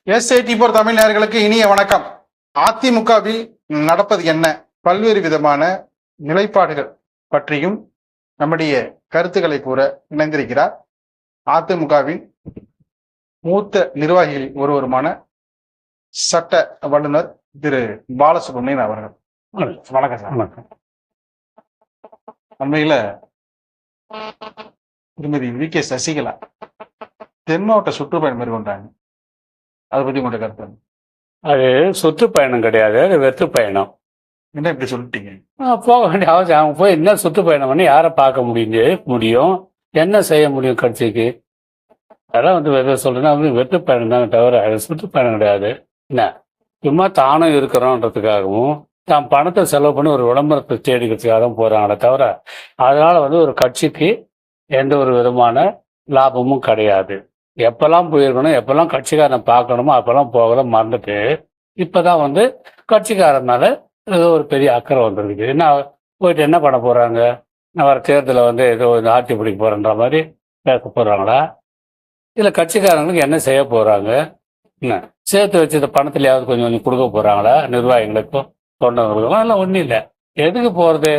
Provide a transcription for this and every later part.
SID போர் தமிழ் நேயர்களுக்கு இனிய வணக்கம். அதிமுகவில் நடப்பது என்ன, பல்வேறு விதமான நிலைப்பாடுகள் பற்றியும் நம்முடைய கருத்துக்களை கூற இணைந்திருக்கிறார் அதிமுகவின் மூத்த நிர்வாகிகளில் ஒருவருமான சட்ட வல்லுநர் திரு பாலசுப்ரமணியன் அவர்கள். வணக்கம் சார். வணக்கம். அண்மையில திருமதி வி.கே. சசிகலா தென் மாவட்ட சுற்றுப்பயணம் மேற்கொண்டாங்க. அதை பத்தி உங்களோட கருத்து? அது சுற்றுப்பயணம் கிடையாது, அது வெற்று பயணம். என்ன இப்படி சொல்லிட்டீங்க? போக வேண்டிய அவசியம். அவங்க போய் என்ன சுற்றுப்பயணம் பண்ணி யாரை பார்க்க முடியும், என்ன செய்ய முடியும் கட்சிக்கு? அதெல்லாம் வெறும் சொல்றேன்னா வெற்று பயணம் தானே தவிர அது சுற்றுப்பயணம் கிடையாது. என்ன சும்மா தானும் இருக்கிறோன்றதுக்காகவும் தான் பணத்தை செலவு பண்ணி ஒரு விளம்பரத்தை தேடிக்கிறதுக்காக தான் போறாங்களே தவிர அதனால ஒரு கட்சிக்கு எந்த ஒரு விதமான லாபமும் கிடையாது. எப்பெல்லாம் போயிருக்கணும், எப்பெல்லாம் கட்சிக்காரனை பார்க்கணுமோ அப்பெல்லாம் போகலாம் மறந்துட்டு இப்போதான் கட்சிக்காரன் மேலே ஏதோ ஒரு பெரிய அக்கறை வந்துருக்கு. என்ன போயிட்டு என்ன பண்ண போகிறாங்க? நான் வர தேர்தலில் ஏதோ ஆட்சி பிடிக்க போகிறேன்ற மாதிரி பேச போகிறாங்களா? இல்லை கட்சிக்காரங்களுக்கு என்ன செய்ய போகிறாங்க? என்ன சேர்த்து வச்சு இந்த பணத்துலையாவது கொஞ்சம் கொஞ்சம் கொடுக்க போகிறாங்களா நிர்வாகிகளுக்கும் தொண்டர்களுக்கும்? எல்லாம் ஒன்றும் இல்லை. எதுக்கு போகிறது?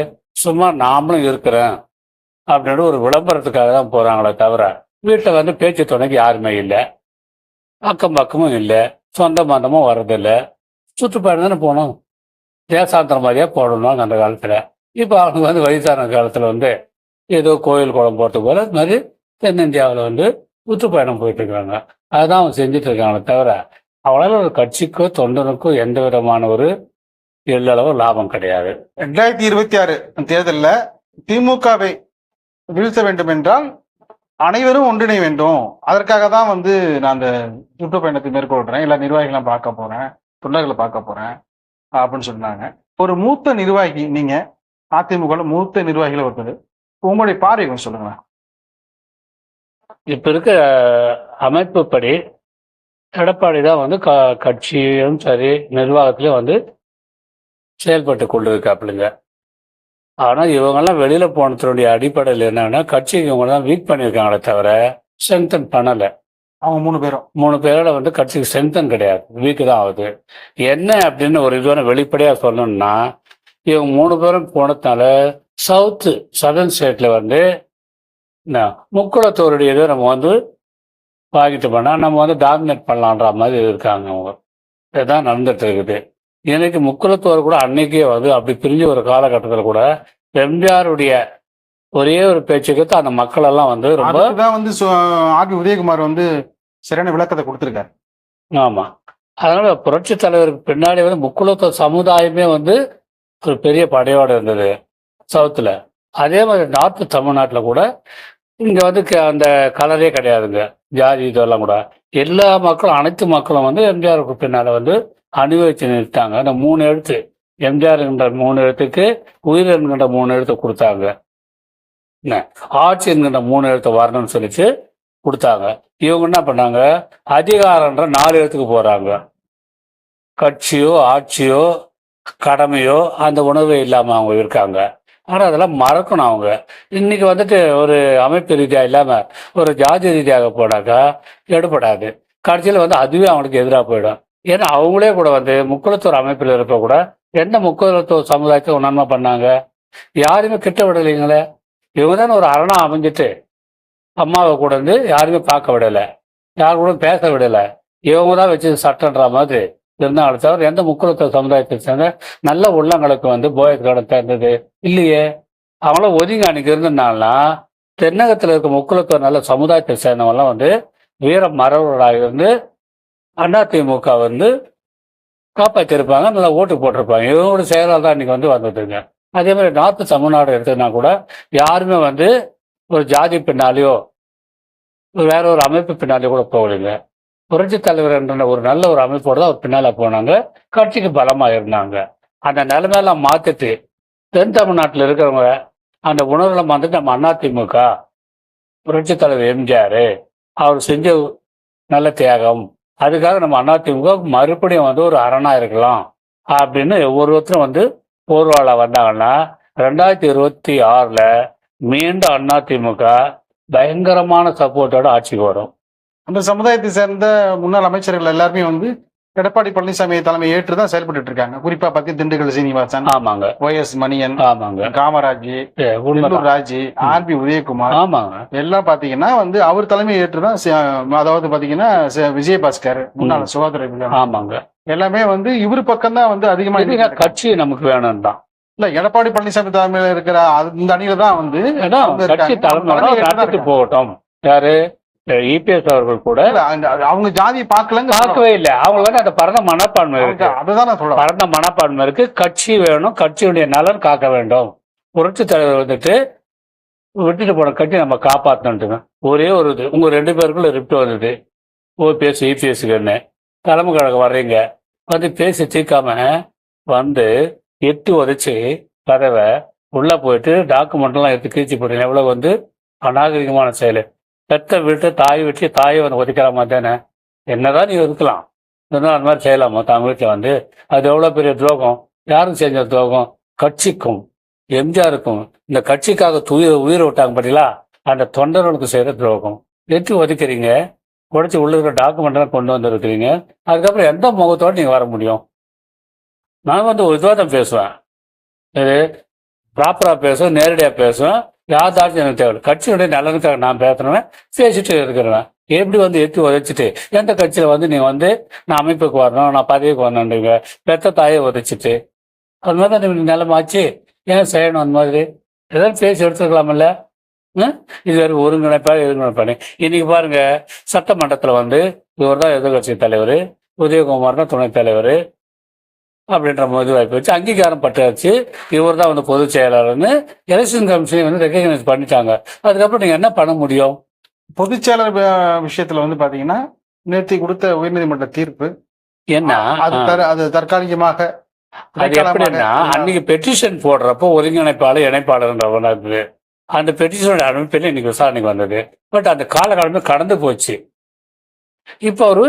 சும்மா நாமளும் இருக்கிறேன் அப்படின்னு ஒரு விளம்பரத்துக்காக தான் போகிறாங்களே தவிர வீட்டில் பேச்சு துணைக்கு யாருமே இல்லை, அக்கம் பக்கமும் இல்லை, சொந்த பந்தமும் வர்றதில்லை. சுற்றுப்பயணம் தானே போகணும், தேசாந்திரம் மாதிரியே போடணும் அந்த காலத்தில். இப்போ அவங்க வயசான காலத்தில் ஏதோ கோயில் குளம் போகிறதுக்கு போல அது மாதிரி தென்னிந்தியாவில் சுற்றுப்பயணம் போயிட்டு இருக்காங்க. அதுதான் அவங்க செஞ்சுட்டு இருக்காங்களே தவிர அவங்களால ஒரு கட்சிக்கோ தொண்டனுக்கோ எந்த விதமான ஒரு எள்ளளவு லாபம் கிடையாது. 2026 தேர்தலில் திமுகவை வீழ்த்த வேண்டும் என்றால் அனைவரும் ஒன்றிணை வேண்டும். அதற்காக தான் நான் அந்த சுற்றுப்பயணத்தை மேற்கொள்றேன், எல்லா நிர்வாகிகளும் பார்க்க போறேன், தொண்டர்களை பார்க்க போறேன் அப்படின்னு சொன்னாங்க. ஒரு மூத்த நிர்வாகி, நீங்க அதிமுக மூத்த நிர்வாகிகள் ஒருத்தர், உங்களுடைய பார்வை கொஞ்சம் சொல்லுங்களேன். இப்ப இருக்க அமைப்புப்படி எடப்பாடி தான் கட்சியும் சரி நிர்வாகத்திலையும் செயல்பட்டு கொண்டு இருக்காப்புலுங்க. ஆனால் இவங்கெல்லாம் வெளியில போனதுடைய அடிப்படையில் என்னன்னா கட்சி இவங்க தான் வீக் பண்ணியிருக்காங்களே தவிர ஸ்ட்ரென்தன் பண்ணலை. அவங்க மூணு பேரோட கட்சிக்கு ஸ்ட்ரென்தன் கிடையாது, வீக்கு தான் ஆகுது. என்ன அப்படின்னு ஒரு இதுவான வெளிப்படையாக சொல்லணும்னா இவங்க 3 பேரும் போனதுனால சதர்ன் ஸ்டேட்ல முக்குளத்தோருடைய இதை நம்ம வாங்கிட்டு பண்ணால் நம்ம டாமினேட் பண்ணலான்ற மாதிரி இருக்காங்க. அவங்க இதுதான் நடந்துட்டு இருக்குது. இன்னைக்கு முக்குளத்தோர் கூட அன்னைக்கே அப்படி பிரிஞ்ச ஒரு காலகட்டத்தில் கூட எம்ஜிஆருடைய ஒரே ஒரு பேச்சுக்கு அந்த மக்கள் எல்லாம் ரொம்ப ஆர்பி உதயகுமார் சரியான விளக்கத்தை கொடுத்துருக்காரு. ஆமா, அதனால புரட்சி தலைவருக்கு பின்னாடி முக்குளத்தோர் சமுதாயமே ஒரு பெரிய படையோடு இருந்தது சவுத்துல. அதே மாதிரி நார்த்து தமிழ்நாட்டில் கூட இங்க அந்த கலரே கிடையாதுங்க, ஜாதி இதெல்லாம் கூட. எல்லா மக்களும் அனைத்து மக்களும் எம்ஜிஆருக்கு பின்னால அனுபவிச்சு நிறுத்தாங்க. அந்த 3 எழுத்து எம்ஜிஆர் என்கிற 3 எழுத்துக்கு உயிர் என்கின்ற 3 எழுத்து கொடுத்தாங்க. என்ன ஆட்சி என்கின்ற 3 எழுத்து வரணும்னு சொல்லிச்சு கொடுத்தாங்க. இவங்க என்ன பண்ணாங்க, அதிகாரன்ற 4 எழுத்துக்கு போறாங்க. கட்சியோ ஆட்சியோ கடமையோ அந்த உணர்வே இல்லாம அவங்க இருக்காங்க. ஆனால் அதெல்லாம் மறக்கணும். அவங்க இன்னைக்கு ஒரு அமைப்பு ரீதியாக இல்லாமல் ஒரு ஜாதி ரீதியாக போனாக்கா எடுபடாது. கடைசியில் அதுவே அவங்களுக்கு எதிராக போயிடும். ஏன்னா அவங்களே கூட முக்குளத்தோர் அமைப்பில் இருப்ப கூட எந்த முக்குளத்தோர் சமுதாயத்தை நன்மை பண்ணாங்க? யாருமே கிட்ட விடலைங்களே. இவங்க தானே ஒரு அரணா அமைஞ்சிட்டு அம்மாவை கூட யாருமே பார்க்க விடலை, யாரு கூட பேச விடலை. இவங்க தான் வச்சு சட்டன்ற மாதிரி இருந்தாங்களே தவிர எந்த முக்குளத்தோர் சமுதாயத்தை சேர்ந்த நல்ல உள்ளங்களுக்கு போயஸ் கார்டன் சேர்ந்தது இல்லையே. அவங்களாம் ஒதுங்கி அன்னைக்கு இருந்ததுனால தென்னகத்தில் இருக்க முக்குளத்தோர் நல்ல சமுதாயத்தை சேர்ந்தவங்களாம் வீர மரபர்களாக இருந்து அதிமுக காப்பாற்றிருப்பாங்க, நல்லா ஓட்டு போட்டிருப்பாங்க. இவங்களோட செயலால் தான் இன்னைக்கு வந்ததுங்க. அதே மாதிரி நார்த்து தமிழ்நாடு எடுத்ததுன்னா கூட யாருமே ஒரு ஜாதி பின்னாலேயோ வேற ஒரு அமைப்பு பின்னாலேயோ கூட போகலைங்க. புரட்சி தலைவர் என்ற ஒரு நல்ல ஒரு அமைப்போடு தான் பின்னால போனாங்க, கட்சிக்கு பலமா இருந்தாங்க. அந்த நிலைமையெல்லாம் மாத்திட்டு தென் தமிழ்நாட்டில் இருக்கிறவங்க அந்த உணர்வுல நம்ம அதிமுக புரட்சி தலைவர் எம்ஜிஆர் அவர் செஞ்ச நல்ல தியாகம், அதுக்காக நம்ம அதிமுக மறுபடியும் ஒரு அரணா இருக்கலாம் அப்படின்னு ஒவ்வொருத்தரும் போர்வாளா வந்தாங்கன்னா 2026 மீண்டும் அதிமுக பயங்கரமான சப்போர்ட்டோட ஆட்சிக்கு வரும். அந்த சமுதாயத்தை சேர்ந்த முன்னாள் அமைச்சர்கள் எல்லாருமே வந்து எடப்பாடி பழனிசாமி தலைமை ஏற்று தான் செயல்பட்டு இருக்காங்க. குறிப்பா பத்தி திண்டுக்கல் சீனிவாசன், ஆமாங்க, OS மணியன், ஆமாங்க, காமராஜ், உண்மைதான். ராஜி, RB உதயகுமார் ஆமாங்க, எல்லாம் பாத்தீங்கன்னா வந்து அவர் தலைமை ஏற்றுதான் அதாவது பாத்தீங்கன்னா விஜயபாஸ்கர் முன்னாள் சுகாதார ஆமாங்க, எல்லாமே வந்து இவர் பக்கம் தான் வந்து அதிகமா இதுங்க கட்சி நமக்கு வேணும் தான். இல்ல எடப்பாடி பழனிசாமி தலைமையில இருக்கிற இந்த அணியில தான் வந்து அவங்க கட்சி இருக்காங்க. தலைமை நடத்திட்டு போகட்டும். யாரு EPS அவர்கள் கூட இல்ல, அவங்க ஜாதியை பார்க்கலங்க பார்க்கவே இல்லை. அவங்களுக்கு அந்த பரந்த மனப்பான்மை இருக்கு. அதுதான் நான் சொல்றேன். பரந்த மனப்பான்மை இருக்கு. கட்சி வேணும், கட்சியுடைய நலன் காக்க வேண்டும். புரட்சி தலைவர் வந்துட்டு விட்டுட்டு போன கட்சி நம்ம காப்பாற்றணுட்டுங்க. ஒரே ஒரு இது உங்க 2 பேருக்குள்ள ரிப்ட் வந்தது. OPS EPSக்குன்னு தலைமை கழகம் வர்றீங்க வந்து பேசி தீர்க்காம வந்து எட்டு உதைச்சு கதவை உள்ள போயிட்டு டாக்குமெண்ட்லாம் எடுத்து கீழ்ச்சி போட்டீங்க. எவ்வளவு வந்து அநாகரிகமான செயல். பெத்த வீட்டு தாய் வீட்டு தாயை வந்து ஒதுக்கிற மாதிரி தானே. என்னதான் நீ ஒதுக்கலாம், இருந்தாலும் அந்த மாதிரி செய்யலாமா தாங்க வீட்டில் வந்து? அது எவ்வளோ பெரிய துரோகம். யாரும் செஞ்ச துரோகம்? கட்சிக்கும் MGRக்கும் இந்த கட்சிக்காக உயிரை விட்டாங்க பார்த்தீங்களா, அந்த தொண்டர்களுக்கு செய்கிற துரோகம். எட்டு ஒதுக்கிறீங்க, உடச்சி உள்ள இருக்கிற டாக்குமெண்ட்லாம் கொண்டு வந்துருக்கிறீங்க. அதுக்கப்புறம் எந்த முகத்தோடு நீங்கள் வர முடியும்? நான் வந்து ஒரு இதுவாக தான் பேசுவேன். இது ப்ராப்பராக பேசுவேன், நேரடியாக பேசுவேன். யாதாச்சும் எனக்கு தேவை. கட்சியுடைய நலனுக்காக நான் பேசுறேன், பேசிட்டு இருக்கிறேன். எப்படி வந்து எட்டி உதைச்சிட்டு எந்த கட்சியில் வந்து நீங்கள் வந்து நான் அமைப்புக்கு வரணும், நான் பதவிக்கு வரணுன்றீங்க. பெத்த தாயை உதைச்சிட்டு அது மாதிரி தான் நிலமாச்சு. ஏன் செய்யணும் அந்த மாதிரி? ஏதாவது பேசி எடுத்துக்கலாமில்ல? இது வேறு ஒருங்கிணைப்பானே. இன்னைக்கு பாருங்க, சட்டமன்றத்தில் வந்து இவர் தான் எதிர்கட்சி தலைவர், உதயகுமார் தான் துணைத் தலைவர் அப்படின்ற போது வாய்ப்பு வச்சு அங்கீகாரம் பட்டாச்சு. இவர் தான் வந்து பொதுச் செயலாளர்னு எலெக்ஷன் கமிஷனை வந்து ரெகக்னைஸ் பண்ணிட்டாங்க. அதுக்கப்புறம் நீங்க என்ன பண்ண முடியும்? பொதுச் செயலர் விஷயத்துல வந்து பாத்தீங்கன்னா நேற்று கொடுத்த உயர்நீதிமன்ற தீர்ப்பு என்ன அது தற்காலிகமாக அது எப்படின்னா, அன்னைக்கு பெட்டிஷன் போடுறப்போ ஒருங்கிணைப்பாளர் இணைப்பாளர்ன்ற அந்த பெட்டிஷனோட அனுப்பில இன்னைக்கு விசாரணைக்கு வந்தது. பட் அந்த காலகாலமே கடந்து போச்சு. இப்போ ஒரு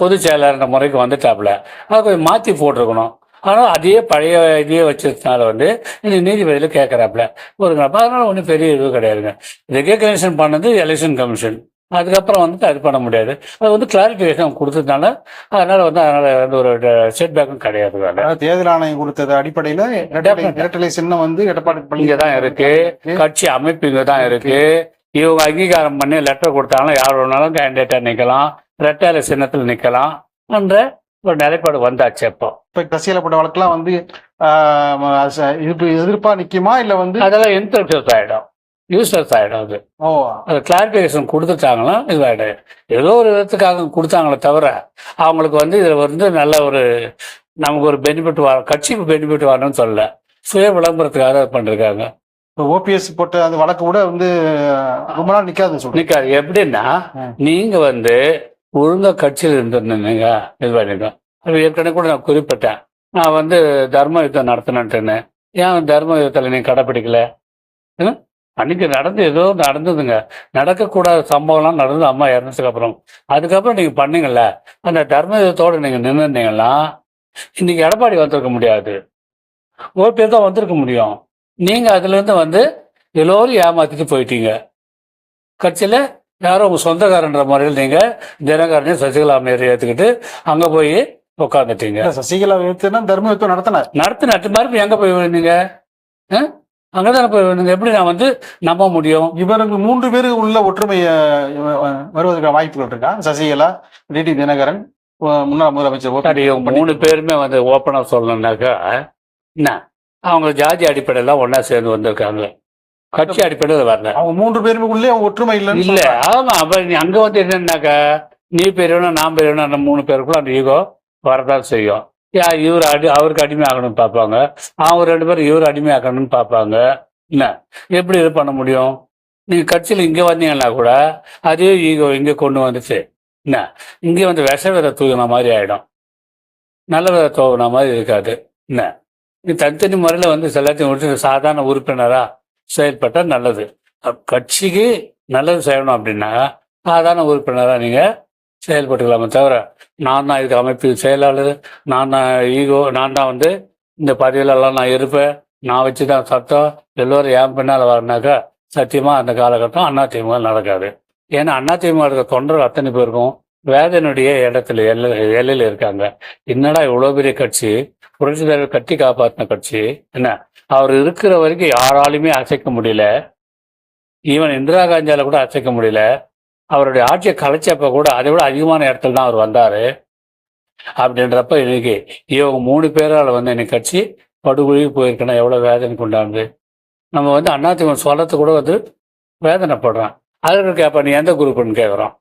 பொதுச் செயலாளர் முறைக்கு வந்துட்டாப்புல, அதை கொஞ்சம் மாற்றி போட்டிருக்கணும். ஆனால் அதே பழைய இதையே வச்சதுனால வந்து இந்த நீதிபதியில் கேட்குறாப்புல ஒருங்கிணைப்பு. அதனால ஒன்றும் பெரிய இது கிடையாதுங்க. ரெகக்னைசேஷன் பண்ணது எலெக்ஷன் கமிஷன். அதுக்கப்புறம் வந்துட்டு அது பண்ண முடியாது. அது வந்து கிளாரிஃபிகேஷன் கொடுத்ததுனால அதனால வந்து ஒரு செட்பேக்கும் கிடையாது. தேர்தல் ஆணையம் கொடுத்தது அடிப்படையில் இரட்டலை சின்னம் வந்து எடப்பாடி இங்கே தான் இருக்கு, கட்சி அமைப்பு இங்கே தான் இருக்கு. இவங்க அங்கீகாரம் பண்ணி லெட்டர் கொடுத்தாங்கன்னா யார் வேணாலும் கேண்டிடேட்டா நிற்கலாம், ரெட்டை சின்னத்தில் நிற்கலாம் என்ற ஒரு நிலைப்பாடு வந்தாச்சு. இப்போ கசியலப்பட்ட வழக்கெல்லாம் வந்து எதிர்ப்பா நிக்குமா இல்ல வந்து அதெல்லாம் இன்டர்ஃபியர்ஸ் ஆயிடும், யூஸ்லெஸ் ஆயிடும். அது கிளாரிபிகேஷன் கொடுத்துட்டாங்கன்னா இதுவாயிடும். ஏதோ ஒரு விதத்துக்காக கொடுத்தாங்களே தவிர அவங்களுக்கு வந்து இதுல வந்து நல்ல ஒரு நமக்கு ஒரு பெனிஃபிட் கட்சிக்கு பெனிஃபிட் வரணும்னு சொல்லல, சுய விளம்பரத்துக்காக பண்ணிருக்காங்க. OPS போட்ட அந்த வழக்கு கூட வந்து ரொம்ப நாள் நிக்காது. எப்படின்னா, நீங்க வந்து ஒழுங்கா கட்சியில் இருந்திருந்தீங்க இது பண்ணிருக்கோம். அது ஏற்கனவே கூட நான் குறிப்பிட்டேன். நான் வந்து தர்ம யுத்தம் நடத்தினேன்னு. ஏன் தர்ம யுத்தத்தில் நீங்க கடைப்பிடிக்கல? அன்னைக்கு ஏதோ நடந்ததுங்க. நடக்கக்கூடாத சம்பவம்லாம் நடந்தது அம்மா இறந்ததுக்கு அப்புறம். அதுக்கப்புறம் நீங்க பண்ணீங்கல்ல, அந்த தர்ம யுத்தத்தோட நீங்க நின்றுருந்தீங்கன்னா இன்னைக்கு எடப்பாடி வந்திருக்க முடியாது, OPS தான் வந்திருக்க முடியும். நீங்க அதுல இருந்து வந்து எல்லோரும் ஏமாத்திட்டு போயிட்டீங்க. கட்சியில யாரும் உங்க சொந்தக்காரன்ற முறையில் நீங்க தினகரனையும் சசிகலா அம்மையாரை ஏத்துக்கிட்டு அங்க போய் உட்காந்துட்டீங்க. சசிகலா தர்ம யுத்தம் நடத்தின மறுபடியும் எங்க போய் விழுந்தீங்க? அங்கதானே போய் விழுந்தீங்க. எப்படி நான் வந்து நம்ப முடியும்? இவருக்கு 3 பேரு உள்ள ஒற்றுமை வருவதற்கான வாய்ப்புகள் இருக்கா? சசிகலா, டிடி தினகரன், முன்னாள் முதலமைச்சர் 3 பேருமே வந்து ஓப்பனா சொல்லணும்னாக்கா என்ன, அவங்க ஜாதி அடிப்படையெல்லாம் ஒன்னா சேர்ந்து வந்திருக்காங்க, கட்சி அடிப்படையில் வரல. அவங்க 3 பேருக்குள்ளே ஒற்றுமை இல்லை. ஆமா, அப்ப நீ அங்க வந்து என்னன்னாக்கா, நீ பெரியவனா நான் பெரியவனா, அந்த 3 பேருக்குள்ள அந்த ஈகோ வரதான் செய்யும். இவர் அவருக்கு அடிமை ஆகணும்னு பார்ப்பாங்க, அவங்க 2 பேரும் இவர் அடிமை ஆகணும்னு பார்ப்பாங்க. என்ன எப்படி இது பண்ண முடியும்? நீங்க கட்சியில் இங்க வந்தீங்கன்னா கூட அதே ஈகோ இங்க கொண்டு வந்துச்சு. என்ன இங்கே வந்து விஷ விதை தூக்கின மாதிரி ஆயிடும், நல்ல விதை தூக்கின மாதிரி இருக்காது. என்ன நீ தனித்தனி முறையில் வந்து எல்லாத்தையும் முடிச்சு சாதாரண உறுப்பினரா செயல்பட்டால் நல்லது. கட்சிக்கு நல்லது செய்யணும் அப்படின்னா சாதாரண உறுப்பினராக நீங்கள் செயல்பட்டுக்கலாமே தவிர, நான் தான் இதுக்கு அமைப்பு செயலாளர், நான் தான் ஈகோ, நான் தான் வந்து இந்த பதவியிலெல்லாம் நான் இருப்பேன், நான் வச்சு தான் சட்டம், எல்லோரும் என் பின்னால் வரனாக்கா சத்தியமாக அந்த காலகட்டம் அதிமுக நடக்காது. ஏன்னா அதிமுக இருக்க தொண்டர்கள் அத்தனை பேருக்கும் வேதனுடைய இடத்துல எல்லையில இருக்காங்க. என்னடா இவ்வளவு பெரிய கட்சி, புரட்சி தலைவர் கட்டி காப்பாற்றின கட்சி, என்ன அவர் இருக்கிற வரைக்கும் யாராலுமே அசைக்க முடியல. ஈவன் இந்திரா காந்தியால கூட அசைக்க முடியல. அவருடைய ஆட்சியை கலைச்சப்ப கூட அதை விட அதிகமான இடத்துல தான் அவர் வந்தாரு. அப்படின்றப்ப இன்னைக்கு இவங்க 3 பேரால் வந்து இன்னைக்கு கட்சி படுகொலிக்கு போயிருக்கேன்னா எவ்வளவு வேதனைக்கு உண்டாந்து. நம்ம வந்து அதிமுக சொல்லத்தை கூட வந்து வேதனைப்படுறான். அதற்கு கேட்ப நீ எந்த குரூப்னு கேட்குறோம்.